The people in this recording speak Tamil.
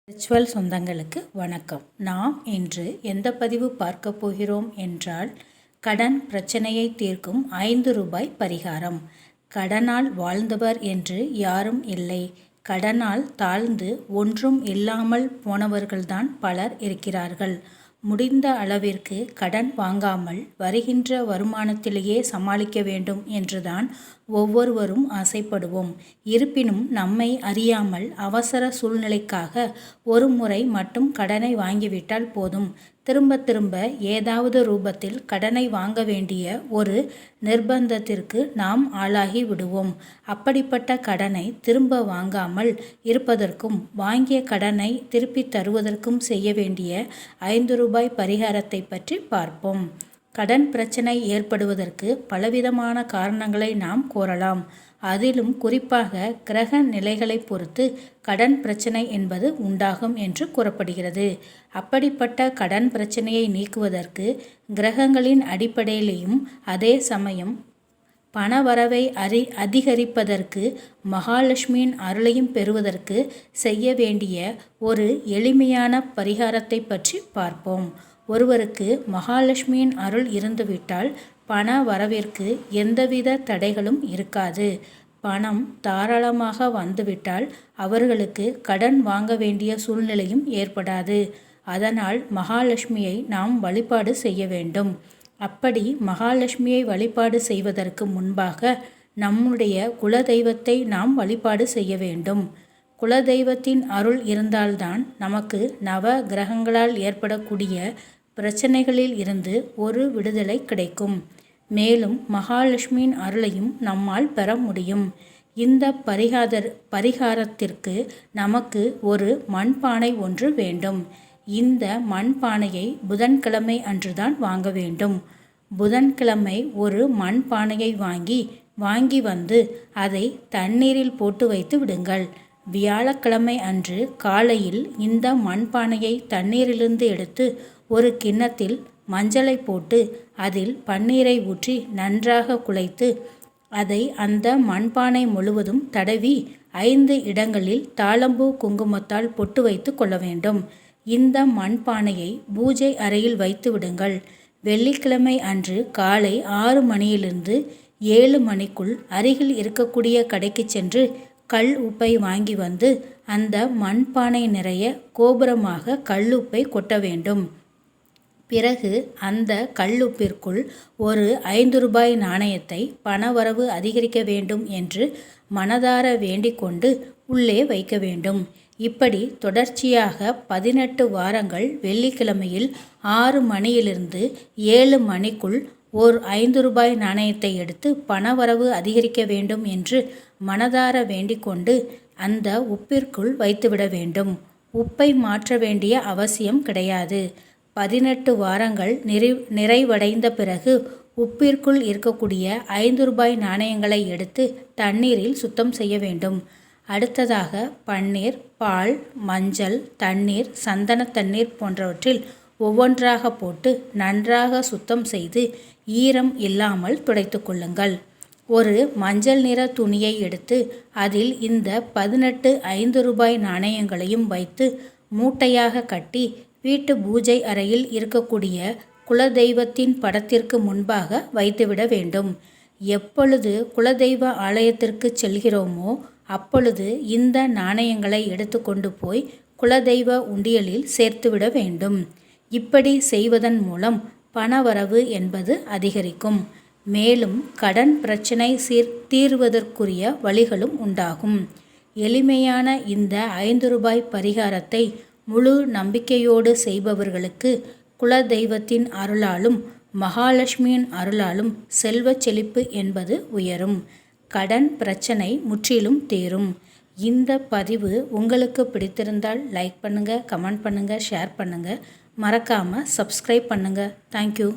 ஸ்பிரிச்சுவல் சொந்தங்களுக்கு வணக்கம். நாம் இன்று எந்த பதிவு பார்க்க போகிறோம் என்றால், கடன் பிரச்சனையை தீர்க்கும் 5 ரூபாய் பரிகாரம். கடனால் வாழ்ந்தவர் என்று யாரும் இல்லை. கடனால் தாழ்ந்து ஒன்றும் இல்லாமல் போனவர்கள்தான் பலர் இருக்கிறார்கள். முடிந்த அளவிற்கு கடன் வாங்காமல் வருகின்ற வருமானத்திலேயே சமாளிக்க வேண்டும் என்றுதான் ஒவ்வொருவரும் ஆசைப்படுவோம். இருப்பினும் நம்மை அறியாமல் அவசர சூழ்நிலைக்காக ஒரு முறை மட்டும் கடனை வாங்கிவிட்டால் போதும், திரும்ப திரும்ப ஏதாவது ரூபத்தில் கடனை வாங்க வேண்டிய ஒரு நிர்பந்தத்திற்கு நாம் ஆளாகி விடுவோம். அப்படிப்பட்ட கடனை திரும்ப வாங்காமல் இருப்பதற்கும் வாங்கிய கடனை திருப்பி தருவதற்கும் செய்ய வேண்டிய 5 ரூபாய் பரிகாரத்தை பற்றி பார்ப்போம். கடன் பிரச்சனை ஏற்படுவதற்கு பலவிதமான காரணங்களை நாம் கூறலாம். அதிலும் குறிப்பாக கிரக நிலைகளை பொறுத்து கடன் பிரச்சனை என்பது உண்டாகும் என்று கூறப்படுகிறது. அப்படிப்பட்ட கடன் பிரச்சனையை நீக்குவதற்கு கிரகங்களின் அடிப்படையிலேயும் அதே சமயம் பணவரவை அதிகரிப்பதற்கு மகாலட்சுமியின் அருளையும் பெறுவதற்கு செய்ய வேண்டிய ஒரு எளிமையான பரிகாரத்தை பற்றி பார்ப்போம். ஒருவருக்கு மகாலட்சுமியின் அருள் இருந்துவிட்டால் பண வரவிற்கு எந்தவித தடைகளும் இருக்காது. பணம் தாராளமாக வந்துவிட்டால் அவர்களுக்கு கடன் வாங்க வேண்டிய சூழ்நிலையும் ஏற்படாது. அதனால் மகாலட்சுமியை நாம் வழிபாடு செய்ய வேண்டும். அப்படி மகாலட்சுமியை வழிபாடு செய்வதற்கு முன்பாக நம்முடைய குலதெய்வத்தை நாம் வழிபாடு செய்ய வேண்டும். குலதெய்வத்தின் அருள் இருந்தால்தான் நமக்கு நவ கிரகங்களால் ஏற்படக்கூடிய பிரச்சனைகளில் இருந்து ஒரு விடுதலை கிடைக்கும். மேலும் மகாலட்சுமியின் அருளையும் நம்மால் பெற முடியும். இந்த பரிகாரத்திற்கு நமக்கு ஒரு மண்பானை ஒன்று வேண்டும். இந்த மண்பானையை புதன்கிழமை அன்றுதான் வாங்க வேண்டும். புதன்கிழமை ஒரு மண்பானையை வாங்கி வந்து அதை தண்ணீரில் போட்டு வைத்து விடுங்கள். வியாழக்கிழமை அன்று காலையில் இந்த மண்பானையை தண்ணீரிலிருந்து எடுத்து ஒரு கிண்ணத்தில் மஞ்சளை போட்டு அதில் பன்னீரை ஊற்றி நன்றாக குழைத்து அதை அந்த மண்பானை முழுவதும் தடவி 5 இடங்களில் தாழம்பூ குங்குமத்தால் பொட்டு வைத்து கொள்ள வேண்டும். இந்த மண்பானையை பூஜை அறையில் வைத்து விடுங்கள். வெள்ளிக்கிழமை அன்று காலை 6 மணியிலிருந்து 7 மணிக்குள் அருகில் இருக்கக்கூடிய கடைக்கு சென்று கல் உப்பை வாங்கி வந்து அந்த மண்பானை நிறைய கோபுரமாக கல்லுப்பை கொட்ட வேண்டும். பிறகு அந்த கல்லுப்பிற்குள் ஒரு 5 ரூபாய் நாணயத்தை பணவரவு அதிகரிக்க வேண்டும் என்று மனதார வேண்டிக் கொண்டு உள்ளே வைக்க வேண்டும். இப்படி தொடர்ச்சியாக 18 வாரங்கள் வெள்ளிக்கிழமையில் 6 மணியிலிருந்து 7 மணிக்குள் ஓர் 5 ரூபாய் நாணயத்தை எடுத்து பணவரவு அதிகரிக்க வேண்டும் என்று மனதார வேண்டிக் கொண்டு அந்த உப்பிற்குள் வைத்துவிட வேண்டும். உப்பை மாற்ற வேண்டிய அவசியம் கிடையாது. 18 வாரங்கள் நிறைவடைந்த பிறகு உப்பிற்குள் இருக்கக்கூடிய 5 ரூபாய் நாணயங்களை எடுத்து தண்ணீரில் சுத்தம் செய்ய வேண்டும். அடுத்ததாக பன்னீர், பால், மஞ்சள், தண்ணீர், சந்தன தண்ணீர் போன்றவற்றில் ஒவ்வொன்றாக போட்டு நன்றாக சுத்தம் செய்து ஈரம் இல்லாமல் துடைத்து கொள்ளுங்கள். ஒரு மஞ்சள் நிற துணியை எடுத்து அதில் இந்த 18 5 ரூபாய் நாணயங்களையும் வைத்து மூட்டையாக கட்டி வீட்டு பூஜை அறையில் இருக்கக்கூடிய குலதெய்வத்தின் படத்திற்கு முன்பாக வைத்துவிட வேண்டும். எப்பொழுது குலதெய்வ ஆலயத்திற்கு செல்கிறோமோ அப்பொழுது இந்த நாணயங்களை எடுத்துக்கொண்டு போய் குலதெய்வ உண்டியலில் சேர்த்துவிட வேண்டும். இப்படி செய்வதன் மூலம் பணவரவு என்பது அதிகரிக்கும். மேலும் கடன் பிரச்சனை தீர்வதற்குரிய வழிகளும் உண்டாகும். எளிமையான இந்த 5 ரூபாய் பரிகாரத்தை முழு நம்பிக்கையோடு செய்பவர்களுக்கு குலதெய்வத்தின் அருளாலும் மகாலட்சுமியின் அருளாலும் செல்வ செழிப்பு என்பது உயரும். கடன் பிரச்சனை முற்றிலும் தீரும். இந்த பதிவு உங்களுக்கு பிடித்திருந்தால் லைக் பண்ணுங்கள், கமெண்ட் பண்ணுங்கள், ஷேர் பண்ணுங்கள். மறக்காமல் சப்ஸ்கிரைப் பண்ணுங்கள். தேங்க்யூ.